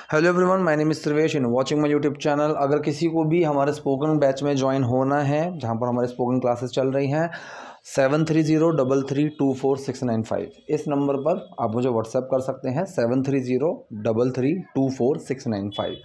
Hello everyone, my name is Sarvesh in watching my YouTube channel. अगर किसी को भी हमारे स्पोकन बैच में ज्वाइन होना है, जहां पर हमारे स्पोकन क्लासेस चल रही हैं, 7303324695 इस नंबर पर आप मुझे व्हाट्सएप कर सकते हैं, 7303324695।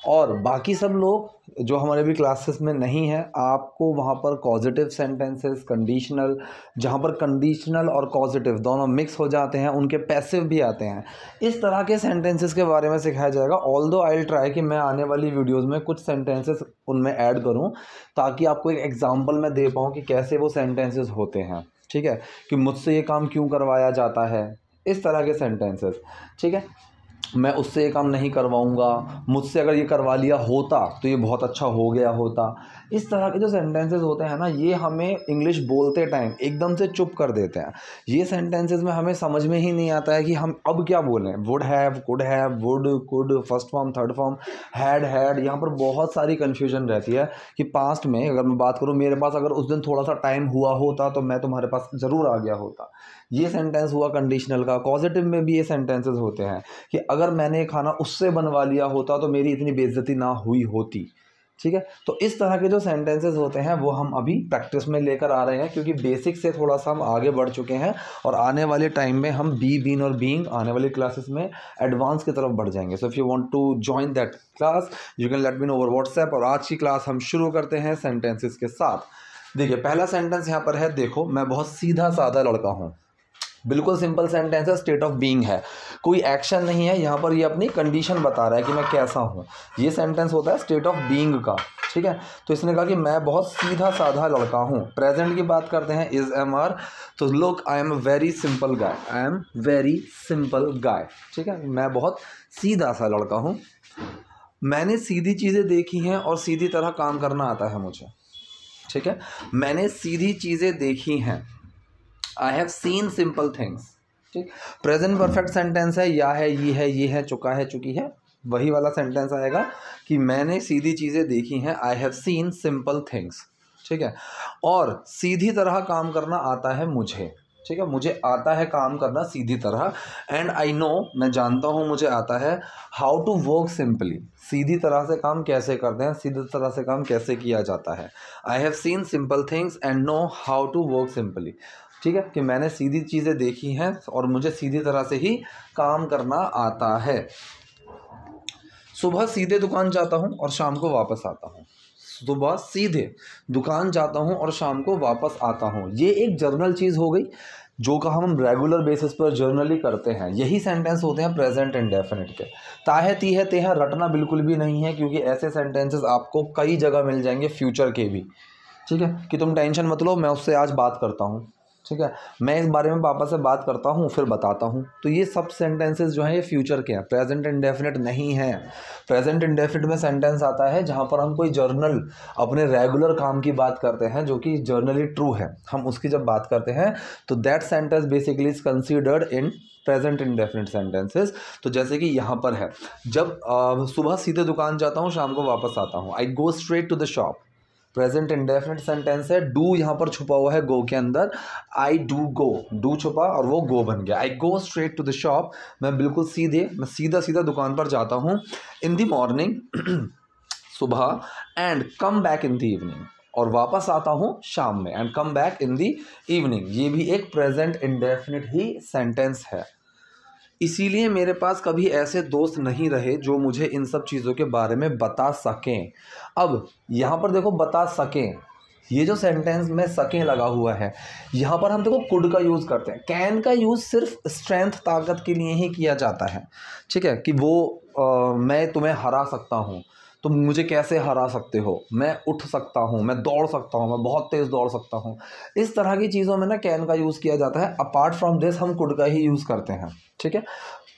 और बाकी सब लोग जो हमारे भी क्लासेस में नहीं हैं, आपको वहाँ पर पॉजिटिव सेंटेंसेस, कंडीशनल, जहाँ पर कंडीशनल और पॉजिटिव दोनों मिक्स हो जाते हैं, उनके पैसिव भी आते हैं, इस तरह के सेंटेंसेस के बारे में सिखाया जाएगा। ऑल्दो आई विल ट्राई कि मैं आने वाली वीडियोस में कुछ सेंटेंसेस उनमें ऐड करूं, ताकि आपको एक एग्जांपल मैं दे पाऊँ कि कैसे वो सेंटेंसेस होते हैं। ठीक है, कि मुझसे ये काम क्यों करवाया जाता है, इस तरह के सेंटेंसेस। ठीक है, मैं उससे ये काम नहीं करवाऊंगा, मुझसे अगर ये करवा लिया होता तो ये बहुत अच्छा हो गया होता। इस तरह के जो सेंटेंसेस होते हैं ना, ये हमें इंग्लिश बोलते टाइम एकदम से चुप कर देते हैं। ये सेंटेंसेस में हमें समझ में ही नहीं आता है कि हम अब क्या बोलें। Would have, would, could, first form, third form, had, यहाँ पर बहुत सारी कन्फ्यूजन रहती है कि पास्ट में अगर मैं बात करूँ, मेरे पास अगर उस दिन थोड़ा सा टाइम हुआ होता तो मैं तुम्हारे पास ज़रूर आ गया होता। ये सेंटेंस हुआ कंडीशनल का। पॉजिटिव में भी ये सेंटेंसेस होते हैं कि अगर मैंने खाना उससे बनवा लिया होता तो मेरी इतनी बेइज्जती ना हुई होती। ठीक है, तो इस तरह के जो सेंटेंसेस होते हैं वो हम अभी प्रैक्टिस में लेकर आ रहे हैं, क्योंकि बेसिक से थोड़ा सा हम आगे बढ़ चुके हैं और आने वाले टाइम में हम बीन और बीइंग आने वाली क्लासेस में एडवांस की तरफ बढ़ जाएंगे। So if you want to join that class, you can let me know over WhatsApp. और आज की क्लास हम शुरू करते हैं सेंटेंसेस के साथ। देखिए, पहला सेंटेंस यहाँ पर है, देखो मैं बहुत सीधा साधा लड़का हूँ। बिल्कुल सिंपल सेंटेंस है, स्टेट ऑफ बीइंग है, कोई एक्शन नहीं है यहाँ पर। ये अपनी कंडीशन बता रहा है कि मैं कैसा हूँ। ये सेंटेंस होता है स्टेट ऑफ बीइंग का। ठीक है, तो इसने कहा कि मैं बहुत सीधा साधा लड़का हूँ। प्रेजेंट की बात करते हैं, इज एम आर, तो look I am a very simple guy, I am very simple guy. ठीक है, मैं बहुत सीधा सा लड़का हूँ। मैंने सीधी चीज़ें देखी हैं और सीधी तरह काम करना आता है मुझे। ठीक है, मैंने सीधी चीज़ें देखी हैं, आई हैव सीन सिंपल थिंग्स। ठीक, प्रेजेंट परफेक्ट सेंटेंस है, या है, ये है, चुका है, चुकी है, वही वाला सेंटेंस आएगा कि मैंने सीधी चीज़ें देखी हैं, आई हैव सीन सिंपल थिंग्स। ठीक है, और सीधी तरह काम करना आता है मुझे। ठीक है, मुझे आता है काम करना सीधी तरह। एंड आई नो, मैं जानता हूँ, मुझे आता है हाउ टू वर्क सिंपली, सीधी तरह से काम कैसे करते हैं, सीधी तरह से काम कैसे किया जाता है। I have seen simple things and know how to work simply. ठीक है, कि मैंने सीधी चीज़ें देखी हैं और मुझे सीधी तरह से ही काम करना आता है। सुबह सीधे दुकान जाता हूँ और शाम को वापस आता हूँ। सुबह सीधे दुकान जाता हूँ और शाम को वापस आता हूँ। ये एक जर्नल चीज़ हो गई, जो का हम रेगुलर बेसिस पर जर्नली करते हैं। यही सेंटेंस होते हैं प्रेजेंट इंडेफिनिट के। ताहे तीहे तेहा रटना बिल्कुल भी नहीं है, क्योंकि ऐसे सेंटेंसेस आपको कई जगह मिल जाएंगे फ्यूचर के भी। ठीक है, कि तुम टेंशन मत लो, मैं उससे आज बात करता हूँ। ठीक है, मैं इस बारे में पापा से बात करता हूँ, फिर बताता हूँ। तो ये सब सेंटेंसेस जो हैं ये फ्यूचर के हैं, प्रेजेंट इंडेफिनिट नहीं है। प्रेजेंट इंडेफिनिट में सेंटेंस आता है जहाँ पर हम कोई जर्नल, अपने रेगुलर काम की बात करते हैं, जो कि जर्नली ट्रू है, हम उसकी जब बात करते हैं तो that sentence basically is considered in present indefinite sentences. तो जैसे कि यहाँ पर है, जब सुबह सीधे दुकान जाता हूँ, शाम को वापस आता हूँ। I go straight to the shop, present indefinite sentence है। डू यहाँ पर छुपा हुआ है गो के अंदर, आई डू गो, डू छुपा और वो गो बन गया। I go straight to the shop, मैं बिल्कुल सीधे, मैं सीधा सीधा दुकान पर जाता हूँ। इन द मॉर्निंग, सुबह, and come back in the evening, और वापस आता हूँ शाम में, and come back in the evening. ये भी एक प्रेजेंट इंडेफिनिट ही सेंटेंस है। इसीलिए मेरे पास कभी ऐसे दोस्त नहीं रहे जो मुझे इन सब चीज़ों के बारे में बता सकें। अब यहाँ पर देखो, बता सकें, ये जो सेंटेंस में सकें लगा हुआ है, यहाँ पर हम देखो कुड का यूज़ करते हैं। कैन का यूज़ सिर्फ स्ट्रेंथ, ताकत के लिए ही किया जाता है। ठीक है, कि वो मैं तुम्हें हरा सकता हूँ, तुम मुझे कैसे हरा सकते हो, मैं उठ सकता हूँ, मैं दौड़ सकता हूँ, मैं बहुत तेज़ दौड़ सकता हूँ। इस तरह की चीज़ों में ना कैन का यूज़ किया जाता है। अपार्ट फ्रॉम दिस हम कुड का ही यूज़ करते हैं। ठीक है,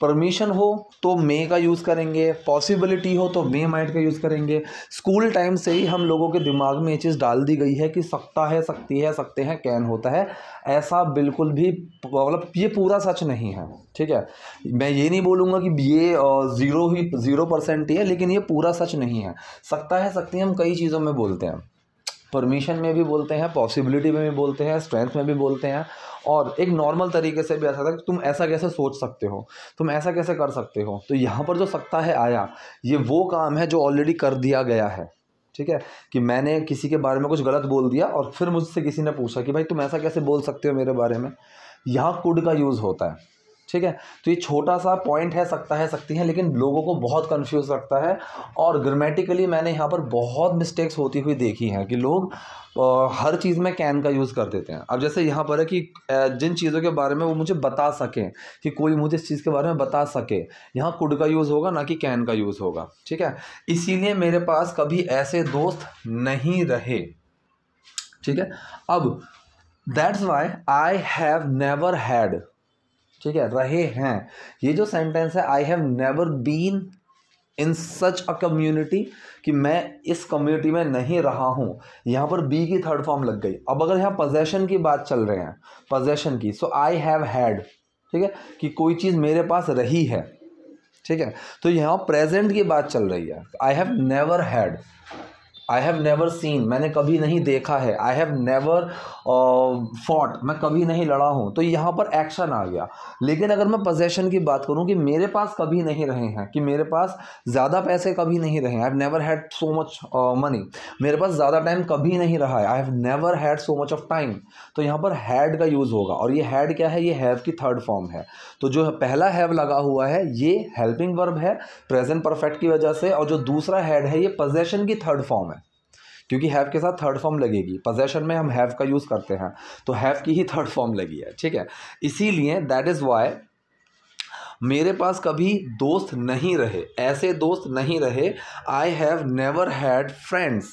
परमिशन हो तो मे का यूज़ करेंगे, पॉसिबिलिटी हो तो मे माइट का यूज़ करेंगे। स्कूल टाइम से ही हम लोगों के दिमाग में ये चीज़ डाल दी गई है कि सकता है, सकती है, सकते हैं, कैन होता है। ऐसा बिल्कुल भी, मतलब ये पूरा सच नहीं है। ठीक है, मैं ये नहीं बोलूँगा कि ये 0% ही है, लेकिन ये पूरा सच नहीं है। सकता है, सकती है, हम कई चीज़ों में बोलते हैं। परमिशन में भी बोलते हैं, पॉसिबिलिटी में भी बोलते हैं, स्ट्रेंथ में भी बोलते हैं, और एक नॉर्मल तरीके से भी आ सकता है कि तुम ऐसा कैसे सोच सकते हो, तुम ऐसा कैसे कर सकते हो। तो यहाँ पर जो सकता है आया, ये वो काम है जो ऑलरेडी कर दिया गया है। ठीक है, कि मैंने किसी के बारे में कुछ गलत बोल दिया और फिर मुझसे किसी ने पूछा कि भाई तुम ऐसा कैसे बोल सकते हो मेरे बारे में, यहाँ कुड का यूज़ होता है। ठीक है, तो ये छोटा सा पॉइंट है, सकता है, सकती है, लेकिन लोगों को बहुत कंफ्यूज रखता है। और ग्रामेटिकली मैंने यहाँ पर बहुत मिस्टेक्स होती हुई देखी हैं कि लोग हर चीज़ में कैन का यूज़ कर देते हैं। अब जैसे यहाँ पर है कि जिन चीज़ों के बारे में वो मुझे बता सकें, कि कोई मुझे इस चीज़ के बारे में बता सके, यहाँ कुड का यूज़ होगा, ना कि कैन का यूज़ होगा। ठीक है, इसीलिए मेरे पास कभी ऐसे दोस्त नहीं रहे। ठीक है, अब that's why I have never had, ठीक है, रहे हैं, ये जो सेंटेंस है, I have never been in such a community, कि मैं इस कम्युनिटी में नहीं रहा हूँ, यहाँ पर बी की थर्ड फॉर्म लग गई। अब अगर यहाँ पोजेशन की बात चल रहे हैं, पोजेशन की, सो आई हैव हैड, ठीक है, कि कोई चीज़ मेरे पास रही है। ठीक है, तो यहाँ प्रेजेंट की बात चल रही है। I have never had, I have never seen, मैंने कभी नहीं देखा है। आई हैव नेवर फॉट, मैं कभी नहीं लड़ा हूँ। तो यहाँ पर एक्शन आ गया। लेकिन अगर मैं पोजेशन की बात करूँ कि मेरे पास कभी नहीं रहे हैं, कि मेरे पास ज़्यादा पैसे कभी नहीं रहे हैं, आई have never had so much money, मेरे पास ज़्यादा टाइम कभी नहीं रहा है, I have never had so much of time, तो यहाँ पर हैड का यूज़ होगा। और ये हैड क्या है, ये हैव की थर्ड फॉर्म है। तो जो पहला हैव लगा हुआ है ये हेल्पिंग वर्ब है प्रेजेंट परफेक्ट की वजह से, और जो दूसरा हैड है ये पोजेशन की थर्ड फॉर्म है, क्योंकि हैव के साथ थर्ड फॉर्म लगेगी। पोजेशन में हम हैव का यूज़ करते हैं, तो हैव की ही थर्ड फॉर्म लगी है। ठीक है, इसीलिए दैट इज़ वाई मेरे पास कभी दोस्त नहीं रहे, ऐसे दोस्त नहीं रहे। आई हैव नेवर हैड फ्रेंड्स,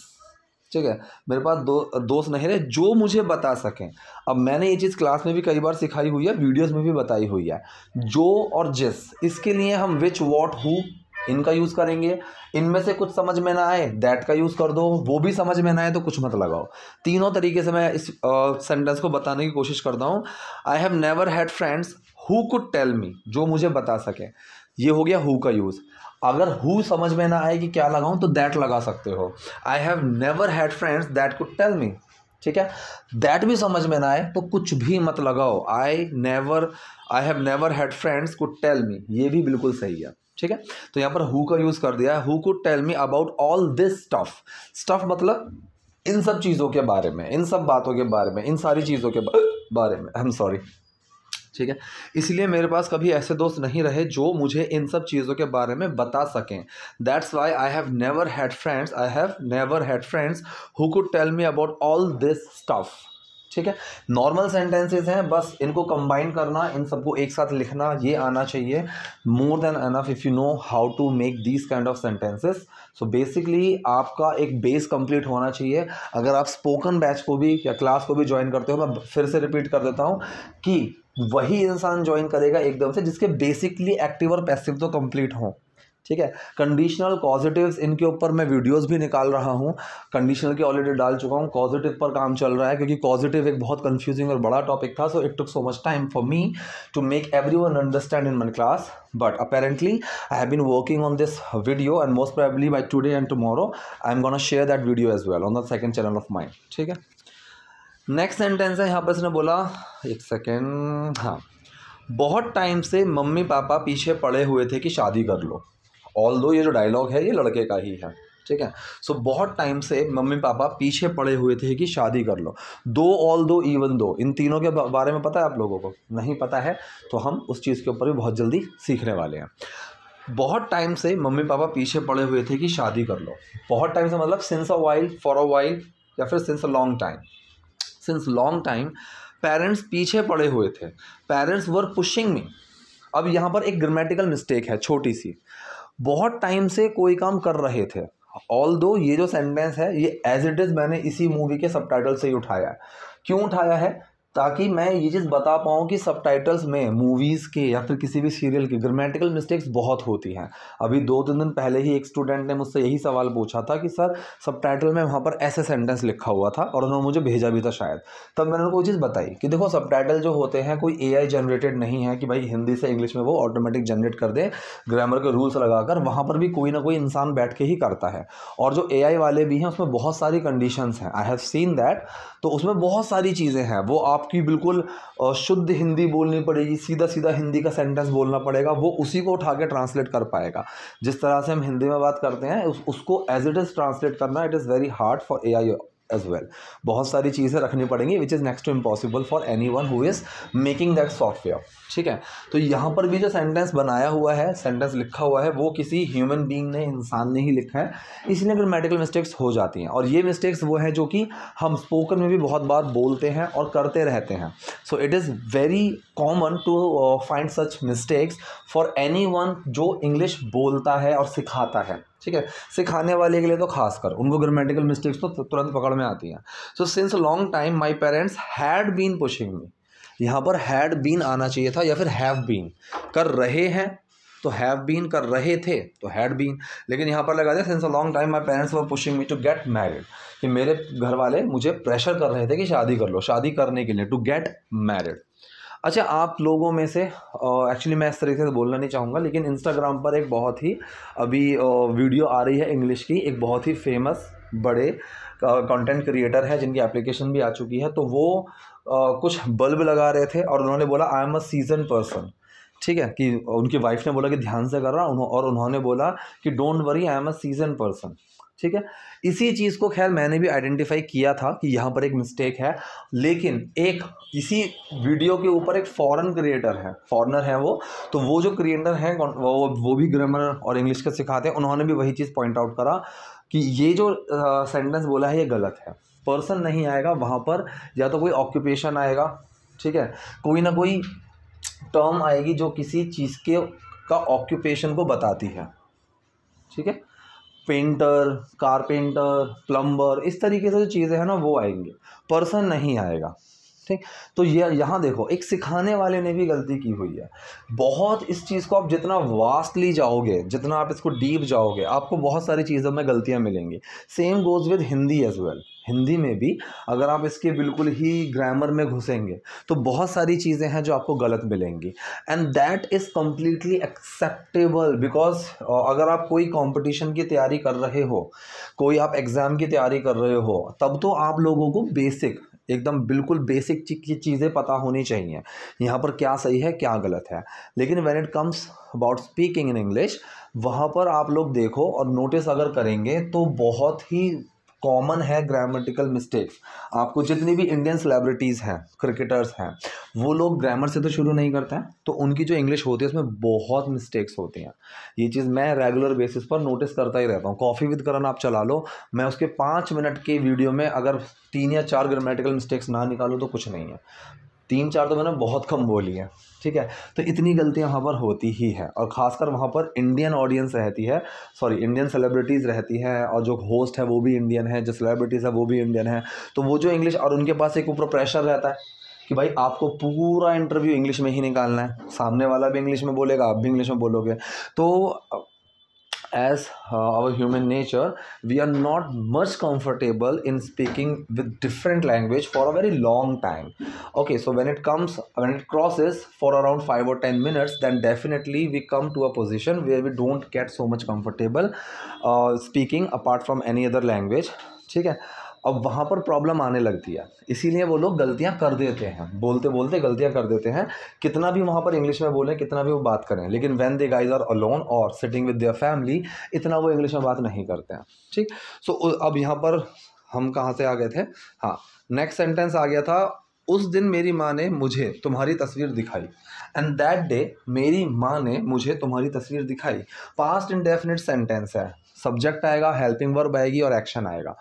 ठीक है, मेरे पास दोस्त नहीं रहे जो मुझे बता सकें। अब मैंने ये चीज़ क्लास में भी कई बार सिखाई हुई है, वीडियोस में भी बताई हुई है। जो और जिस, इसके लिए हम विच, वॉट, हु, इनका यूज़ करेंगे। इनमें से कुछ समझ में ना आए, दैट का यूज़ कर दो। वो भी समझ में ना आए तो कुछ मत लगाओ। तीनों तरीके से मैं इस सेंटेंस को बताने की कोशिश करता हूँ। I have never had friends who could tell me, जो मुझे बता सके, ये हो गया हु का यूज़। अगर हु समझ में ना आए कि क्या लगाऊं तो दैट लगा सकते हो। I have never had friends that could tell me, ठीक है, दैट भी समझ में ना आए तो कुछ भी मत लगाओ। I have never had friends could tell me, ये भी बिल्कुल सही है। ठीक है, तो यहाँ पर हु का यूज़ कर दिया है। Who could tell me about all this stuff, stuff मतलब इन सब चीज़ों के बारे में, इन सब बातों के बारे में, इन सारी चीज़ों के बारे में, आई एम सॉरी। ठीक है, इसलिए मेरे पास कभी ऐसे दोस्त नहीं रहे जो मुझे इन सब चीज़ों के बारे में बता सकें। That's why I have never had friends, I have never had friends who could tell me about all this stuff. ठीक है, नॉर्मल सेंटेंसेस हैं, बस इनको कंबाइन करना, इन सबको एक साथ लिखना, ये आना चाहिए। More than enough if you know how to make these kind of sentences. So basically आपका एक बेस कंप्लीट होना चाहिए। अगर आप स्पोकन बैच को भी या क्लास को भी ज्वाइन करते हो, मैं फिर से रिपीट कर देता हूँ कि वही इंसान ज्वाइन करेगा एकदम से जिसके बेसिकली एक्टिव और पैसिव तो कंप्लीट हों। ठीक है, कंडीशनल पॉजिटिव्स, इनके ऊपर मैं वीडियोस भी निकाल रहा हूँ। कंडीशनल की ऑलरेडी डाल चुका हूँ, पॉजिटिव पर काम चल रहा है, क्योंकि पॉजिटिव एक बहुत कंफ्यूजिंग और बड़ा टॉपिक था। So it took so much time for me to make everyone understand in my class, but apparently I have been working on this video and most probably by today and tomorrow I am gonna share that video as well on the second channel of mine. ठीक है, next sentence है, यहाँ पर इसने बोला, एक second, हाँ, बहुत टाइम से मम्मी पापा पीछे पड़े हुए थे कि शादी कर लो। ऑल्दो ये जो डायलॉग है ये लड़के का ही है। ठीक है, सो बहुत टाइम से मम्मी पापा पीछे पड़े हुए थे कि शादी कर लो। दो, ऑल्दो, इवन दो, इन तीनों के बारे में पता है आप लोगों को? नहीं पता है तो हम उस चीज़ के ऊपर भी बहुत जल्दी सीखने वाले हैं। बहुत टाइम से मम्मी पापा पीछे पड़े हुए थे कि शादी कर लो। बहुत टाइम से मतलब since a while, for a while, या फिर since a long time. Since long time parents पीछे पड़े हुए थे, पेरेंट्स वर पुशिंग मी। अब यहाँ पर एक ग्रामेटिकल मिस्टेक है छोटी सी। बहुत टाइम से कोई काम कर रहे थे, ऑल्दो ये जो सेंटेंस है ये एज इट इज़ मैंने इसी मूवी के सबटाइटल से ही उठाया है। क्यों उठाया है? ताकि मैं ये चीज़ बता पाऊँ कि सबटाइटल्स में मूवीज़ के या फिर किसी भी सीरियल की ग्रामेटिकल मिस्टेक्स बहुत होती हैं। अभी 2-3 दिन पहले ही एक स्टूडेंट ने मुझसे यही सवाल पूछा था कि सर सबटाइटल में वहाँ पर ऐसे सेंटेंस लिखा हुआ था और उन्होंने मुझे भेजा भी था शायद। तब मैंने उनको वो चीज़ बताई कि देखो सबटाइटल जो होते हैं कोई एआई जनरेटेड नहीं है कि भाई हिंदी से इंग्लिश में वो ऑटोमेटिक जनरेट कर दे ग्रामर के रूल्स लगाकर। वहाँ पर भी कोई ना कोई इंसान बैठ के ही करता है। और जो एआई वाले भी हैं उसमें बहुत सारी कंडीशंस हैं, आई हैव सीन दैट। तो उसमें बहुत सारी चीज़ें हैं, वो आपकी बिल्कुल शुद्ध हिंदी बोलनी पड़ेगी, सीधा सीधा हिंदी का सेंटेंस बोलना पड़ेगा, वो उसी को उठा के ट्रांसलेट कर पाएगा। जिस तरह से हम हिंदी में बात करते हैं उसको एज इट इज़ ट्रांसलेट करना it is very hard for AI as well. बहुत सारी चीज़ें रखनी पड़ेंगी which is next to impossible for anyone who is making that software. ठीक है, तो यहाँ पर भी जो सेंटेंस बनाया हुआ है, सेंटेंस लिखा हुआ है, वो किसी ह्यूमन बीइंग ने, इंसान ने ही लिखा है, इसलिए ग्रामेटिकल मिस्टेक्स हो जाती हैं। और ये मिस्टेक्स वो हैं जो कि हम स्पोकन में भी बहुत बार बोलते हैं और करते रहते हैं। So it is very common to find such mistakes for anyone जो इंग्लिश बोलता है और सिखाता है। ठीक है, सिखाने वाले के लिए तो खासकर उनको ग्रामेटिकल मिस्टेक्स तो तुरंत पकड़ में आती हैं। So since long time my parents had been pushing me, यहाँ पर हैड बीन आना चाहिए था या फिर हैव बीन। कर रहे हैं तो हैव बीन, कर रहे थे तो हैड बीन, लेकिन यहाँ पर लगा दिया since a long time my parents were pushing me to get married, कि मेरे घर वाले मुझे प्रेशर कर रहे थे कि शादी कर लो, शादी करने के लिए, टू गेट मैरिड। अच्छा, आप लोगों में से एक्चुअली मैं इस तरीके से बोलना नहीं चाहूँगा, लेकिन इंस्टाग्राम पर एक बहुत ही अभी वीडियो आ रही है इंग्लिश की, एक बहुत ही फेमस बड़े कंटेंट क्रिएटर है जिनकी एप्लीकेशन भी आ चुकी है। तो वो कुछ बल्ब लगा रहे थे और उन्होंने बोला I am a season person. ठीक है, कि उनकी वाइफ ने बोला कि ध्यान से कर रहा हूँ, और उन्होंने बोला कि don't worry I am a season person. ठीक है, इसी चीज़ को खैर मैंने भी आइडेंटिफाई किया था कि यहाँ पर एक मिस्टेक है, लेकिन एक इसी वीडियो के ऊपर एक फॉरेन क्रिएटर है, फॉरेनर है वो, तो वो जो क्रिएटर हैं वो भी ग्रामर और इंग्लिश का सिखाते हैं, उन्होंने भी वही चीज़ पॉइंट आउट करा कि ये जो सेंटेंस बोला है ये गलत है। पर्सन नहीं आएगा वहाँ पर, या तो कोई ऑक्यूपेशन आएगा, ठीक है, कोई ना कोई टर्म आएगी जो किसी चीज़ के का ऑक्यूपेशन को बताती है। ठीक है, पेंटर, कारपेंटर, प्लम्बर, इस तरीके से जो चीज़ें हैं ना वो आएंगी, पर्सन नहीं आएगा। ठीक, तो ये यहाँ देखो एक सिखाने वाले ने भी गलती की हुई है बहुत। इस चीज़ को आप जितना वास्टली जाओगे, जितना आप इसको डीप जाओगे, आपको बहुत सारी चीज़ों में गलतियाँ मिलेंगी। Same goes with Hindi as well. Hindi में भी अगर आप इसके बिल्कुल ही ग्रामर में घुसेंगे तो बहुत सारी चीज़ें हैं जो आपको गलत मिलेंगी, and that is completely acceptable. Because अगर आप कोई कंपटीशन की तैयारी कर रहे हो, कोई आप एग्ज़ाम की तैयारी कर रहे हो, तब तो आप लोगों को बेसिक, एकदम बिल्कुल बेसिक चीज़ें पता होनी चाहिए, यहाँ पर क्या सही है क्या गलत है। लेकिन when it comes about speaking in English, वहाँ पर आप लोग देखो और नोटिस अगर करेंगे तो बहुत ही कॉमन है ग्रामेटिकल मिस्टेक्स। आपको जितनी भी इंडियन सेलिब्रिटीज़ हैं, क्रिकेटर्स हैं, वो लोग ग्रामर से तो शुरू नहीं करते हैं, तो उनकी जो इंग्लिश होती है उसमें बहुत मिस्टेक्स होती हैं। ये चीज़ मैं रेगुलर बेसिस पर नोटिस करता ही रहता हूँ। कॉफ़ी विद करण आप चला लो, मैं उसके 5 मिनट के वीडियो में अगर 3 या 4 ग्रामेटिकल मिस्टेक्स ना निकालूँ तो कुछ नहीं है। 3-4 तो मैंने बहुत कम बोली है। ठीक है, तो इतनी गलतियां वहाँ पर होती ही है, और ख़ासकर वहाँ पर इंडियन ऑडियंस रहती है, सॉरी इंडियन सेलिब्रिटीज़ रहती है, और जो होस्ट है वो भी इंडियन है, जो सेलिब्रिटीज़ है वो भी इंडियन है। तो वो जो इंग्लिश, और उनके पास एक ऊपर प्रेशर रहता है कि भाई आपको पूरा इंटरव्यू इंग्लिश में ही निकालना है, सामने वाला भी इंग्लिश में बोलेगा, आप भी इंग्लिश में बोलोगे। तो as our human nature, we are not much comfortable in speaking with different language for a very long time. Okay, so when it crosses for around 5 or 10 minutes, then definitely we come to a position where we don't get so much comfortable speaking apart from any other language. ठीक है, अब वहाँ पर problem आने लगती है, इसीलिए वो लोग गलतियाँ कर देते हैं, बोलते बोलते गलतियाँ कर देते हैं, कितना भी वहाँ पर इंग्लिश में बोलें, कितना भी वो बात करें, लेकिन when they guys are alone और सिटिंग विद देयर फैमिली, इतना वो इंग्लिश में बात नहीं करते हैं। ठीक, सो अब यहाँ पर हम कहाँ से आ गए थे? हाँ, नेक्स्ट सेंटेंस आ गया था, उस दिन मेरी माँ ने मुझे तुम्हारी तस्वीर दिखाई, एंड दैट डे मेरी माँ ने मुझे तुम्हारी तस्वीर दिखाई। पास्ट इंडेफिनिट सेंटेंस है, सब्जेक्ट आएगा, हेल्पिंग वर्ब आएगी और एक्शन आएगा।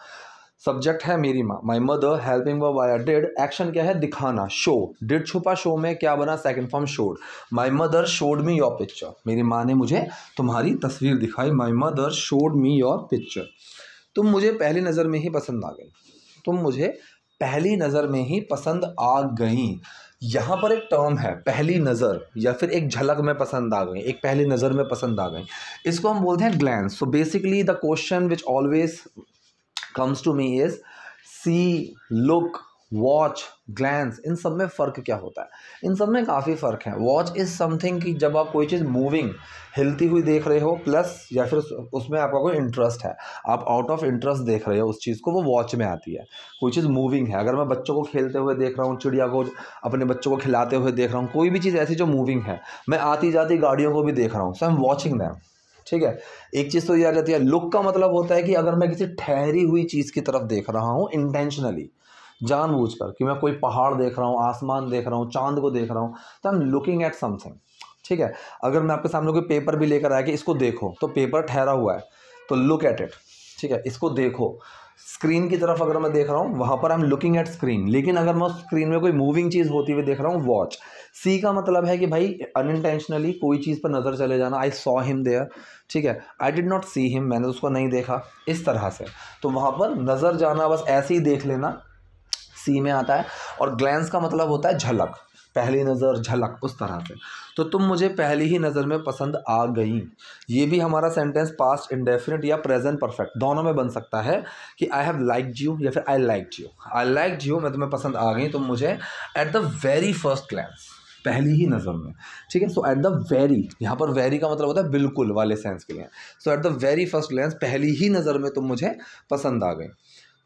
सब्जेक्ट है मेरी माँ, माई मदर, हेल्पिंग वर्ब आया डिड, एक्शन क्या है? दिखाना, शो, डिड छुपा, शो में क्या बना? Second form showed. My mother showed me your picture, मेरी माँ ने मुझे तुम्हारी तस्वीर दिखाई। My mother showed me your picture, तुम मुझे पहली नज़र में ही पसंद आ गई, तुम मुझे पहली नज़र में ही पसंद आ गई। यहाँ पर एक टर्म है पहली नज़र या फिर एक झलक में पसंद आ गई, एक पहली नज़र में पसंद आ गई, इसको हम बोलते हैं glance. So basically the question which always comes to me is see, look, watch, glance, इन सब में फ़र्क क्या होता है? इन सब में काफ़ी फ़र्क है। वॉच इज़ समथिंग कि जब आप कोई चीज़ मूविंग, हिलती हुई देख रहे हो, प्लस या फिर उसमें आपका कोई इंटरेस्ट है, आप आउट ऑफ इंटरेस्ट देख रहे हो उस चीज़ को, वो वॉच में आती है। कोई चीज़ मूविंग है, अगर मैं बच्चों को खेलते हुए देख रहा हूँ, चिड़िया को अपने बच्चों को खिलाते हुए देख रहा हूँ, कोई भी चीज़ ऐसी जो मूविंग है, मैं आती जाती गाड़ियों को भी देख रहा हूँ, सो आई एम वॉचिंग दैम। ठीक है, एक चीज़ तो ये आ जाती है। लुक का मतलब होता है कि अगर मैं किसी ठहरी हुई चीज़ की तरफ देख रहा हूँ इंटेंशनली, जानबूझकर, कि मैं कोई पहाड़ देख रहा हूँ, आसमान देख रहा हूँ, चांद को देख रहा हूँ, तो I am looking at something. ठीक है, अगर मैं आपके सामने कोई पेपर भी लेकर आया कि इसको देखो, तो पेपर ठहरा हुआ है, तो लुक एट इट। ठीक है, इसको देखो। स्क्रीन की तरफ अगर मैं देख रहा हूँ, वहाँ पर I am looking at screen. लेकिन अगर मैं स्क्रीन में कोई मूविंग चीज़ होती हुई देख रहा हूँ, वॉच। सी का मतलब है कि भाई अनइंटेंशनली कोई चीज़ पर नज़र चले जाना, आई सॉ हिम देयर। ठीक है, I did not see him, मैंने उसको नहीं देखा, इस तरह से। तो वहाँ पर नज़र जाना, बस ऐसे ही देख लेना, सी में आता है। और ग्लैंस का मतलब होता है झलक, पहली नज़र, झलक, उस तरह से। तो तुम मुझे पहली ही नज़र में पसंद आ गई, ये भी हमारा सेंटेंस पास्ट इंडेफिनिट या प्रेजेंट परफेक्ट दोनों में बन सकता है कि आई हैव लाइक्ड यू या फिर I liked you. I liked you, मैं तुम्हें पसंद आ गई तुम मुझे at the very first glance, पहली ही नज़र में। ठीक है, सो एट द वेरी, यहाँ पर वेरी का मतलब होता है बिल्कुल वाले सेंस के लिए। So at the very first glance, पहली ही नज़र में तुम मुझे पसंद आ गई।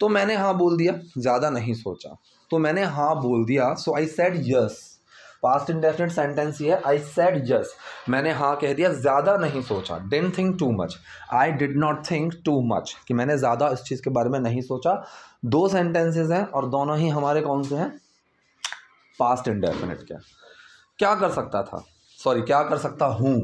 तो मैंने हाँ बोल दिया, ज़्यादा नहीं सोचा, तो मैंने हाँ बोल दिया। So I said yes, past indefinite sentence ये है, आई सेड यस, मैंने हाँ कह दिया, ज़्यादा नहीं सोचा। Didn't think too much, I did not think too much, कि मैंने ज़्यादा इस चीज़ के बारे में नहीं सोचा। दो सेंटेंसेस हैं और दोनों ही हमारे कौन से हैं? पास्ट इंडेफिनिट के। क्या कर सकता था, सॉरी क्या कर सकता हूँ,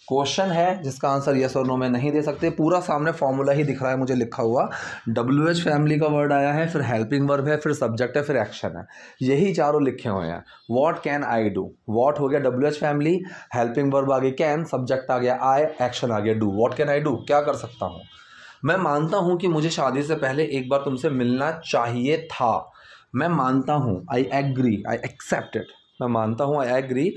क्वेश्चन है जिसका आंसर यस और नो में नहीं दे सकते। पूरा सामने फॉर्मूला ही दिख रहा है मुझे लिखा हुआ, WH फैमिली का वर्ड आया है, फिर हेल्पिंग वर्ब है, फिर सब्जेक्ट है, फिर एक्शन है, यही चारों लिखे हुए हैं। What can I do, what हो गया WH फैमिली, हेल्पिंग वर्ब आ गई कैन, सब्जेक्ट आ गया आई, एक्शन आ गया do. What can I do, क्या कर सकता हूँ। मैं मानता हूँ कि मुझे शादी से पहले एक बार तुमसे मिलना चाहिए था। मैं मानता हूँ, I agree, I accept it, मैं मानता हूँ, आई एग्री,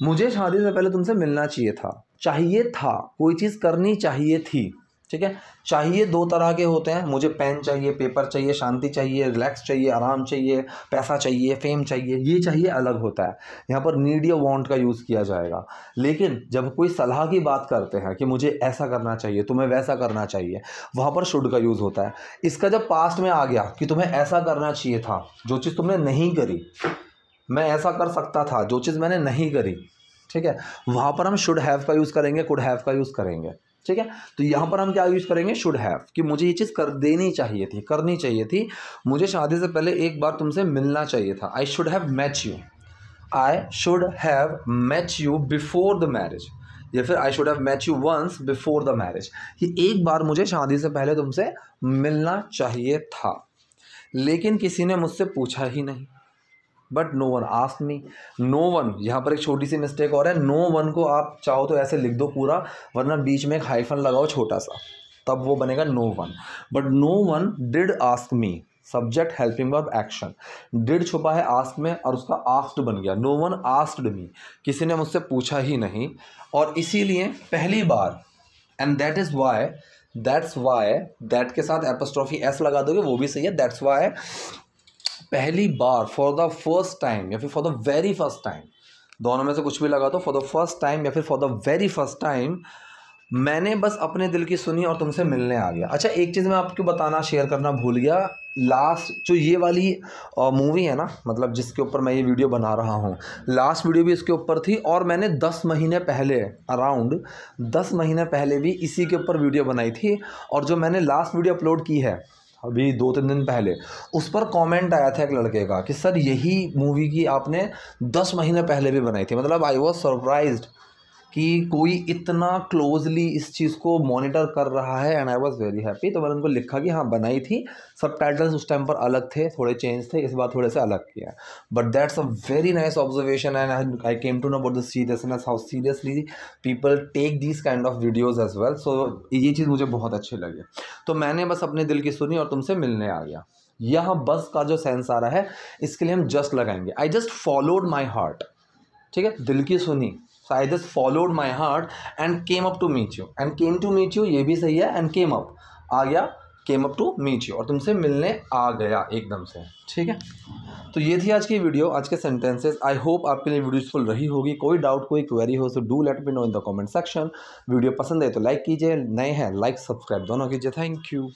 मुझे शादी से पहले तुमसे मिलना चाहिए था। चाहिए था, कोई चीज़ करनी चाहिए थी। ठीक है, चाहिए दो तरह के होते हैं, मुझे पेन चाहिए, पेपर चाहिए, शांति चाहिए, रिलैक्स चाहिए, आराम चाहिए, पैसा चाहिए, फेम चाहिए, ये चाहिए अलग होता है। यहाँ पर नीड या वांट का यूज़ किया जाएगा। लेकिन जब कोई सलाह की बात करते हैं कि मुझे ऐसा करना चाहिए, तुम्हें वैसा करना चाहिए, वहाँ पर शुड का यूज़ होता है। इसका जब पास्ट में आ गया कि तुम्हें ऐसा करना चाहिए था, जो चीज़ तुमने नहीं करी, मैं ऐसा कर सकता था, जो चीज़ मैंने नहीं करी, ठीक है, वहाँ पर हम शुड हैव का यूज़ करेंगे, कुड हैव का यूज़ करेंगे। ठीक है, तो यहाँ पर हम क्या यूज़ करेंगे? शुड हैव, कि मुझे ये चीज़ कर देनी चाहिए थी, करनी चाहिए थी, मुझे शादी से पहले एक बार तुमसे मिलना चाहिए था। I should have match you, I should have match you before the marriage, या फिर I should have match you once before the marriage, कि एक बार मुझे शादी से पहले तुमसे मिलना चाहिए था, लेकिन किसी ने मुझसे पूछा ही नहीं। But no one asked me, no one, यहाँ पर एक छोटी सी मिस्टेक और है, नो वन को आप चाहो तो ऐसे लिख दो पूरा, वरना बीच में एक हाइफन लगाओ छोटा सा, तब वो बनेगा no one. But no one did ask me, subject helping verb action, did छुपा है आस्क में और उसका आस्क्ड बन गया, नो वन आस्क्ड मी, किसी ने मुझसे पूछा ही नहीं। और इसीलिए पहली बार, and that is why, that's why, that के साथ एपोस्ट्रोफी एस लगा दोगे वो भी सही है, दैट्स वाई, पहली बार, फॉर द फर्स्ट टाइम या फिर for the very first time, दोनों में से कुछ भी लगा दो, फॉर द फर्स्ट टाइम या फिर for the very first time, मैंने बस अपने दिल की सुनी और तुमसे मिलने आ गया। अच्छा, एक चीज़ मैं आपको बताना, शेयर करना भूल गया, लास्ट जो ये वाली मूवी है ना, मतलब जिसके ऊपर मैं ये वीडियो बना रहा हूँ, लास्ट वीडियो भी इसके ऊपर थी, और मैंने 10 महीने पहले, अराउंड 10 महीने पहले भी इसी के ऊपर वीडियो बनाई थी। और जो मैंने लास्ट वीडियो अपलोड की है अभी 2-3 दिन पहले, उस पर कमेंट आया था एक लड़के का कि सर यही मूवी की आपने 10 महीने पहले भी बनाई थी। मतलब आई वॉज सरप्राइज्ड कि कोई इतना क्लोजली इस चीज़ को मॉनिटर कर रहा है, and I was very happy. तो मैंने उनको लिखा कि हाँ बनाई थी, सबटाइटल्स उस टाइम पर अलग थे, थोड़े चेंज थे, इस बार थोड़े से अलग किया। But that's a very nice observation, and I came to know about the seriousness, how seriously people take these kind of videos as well. So ये चीज़ मुझे बहुत अच्छी लगी। तो मैंने बस अपने दिल की सुनी और तुमसे मिलने आ गया, यहाँ बस का जो सेंस आ रहा है इसके लिए हम जस्ट लगाएंगे। I just followed my heart, ठीक है, दिल की सुनी। So I just followed my heart and came up to meet you, and came to meet you ये भी सही है, एंड केम अप आ गया, came up to meet you और तुमसे मिलने आ गया एकदम से, ठीक है। तो ये थी आज की वीडियो, आज के सेंटेंसेस। आई होप आपके लिए वीडियो यूजफुल रही होगी। कोई डाउट कोई क्वेरी हो तो do let me no in the comment section. Video पसंद है तो लाइक कीजिए, नए हैं लाइक सब्सक्राइब दोनों कीजिए। Thank you.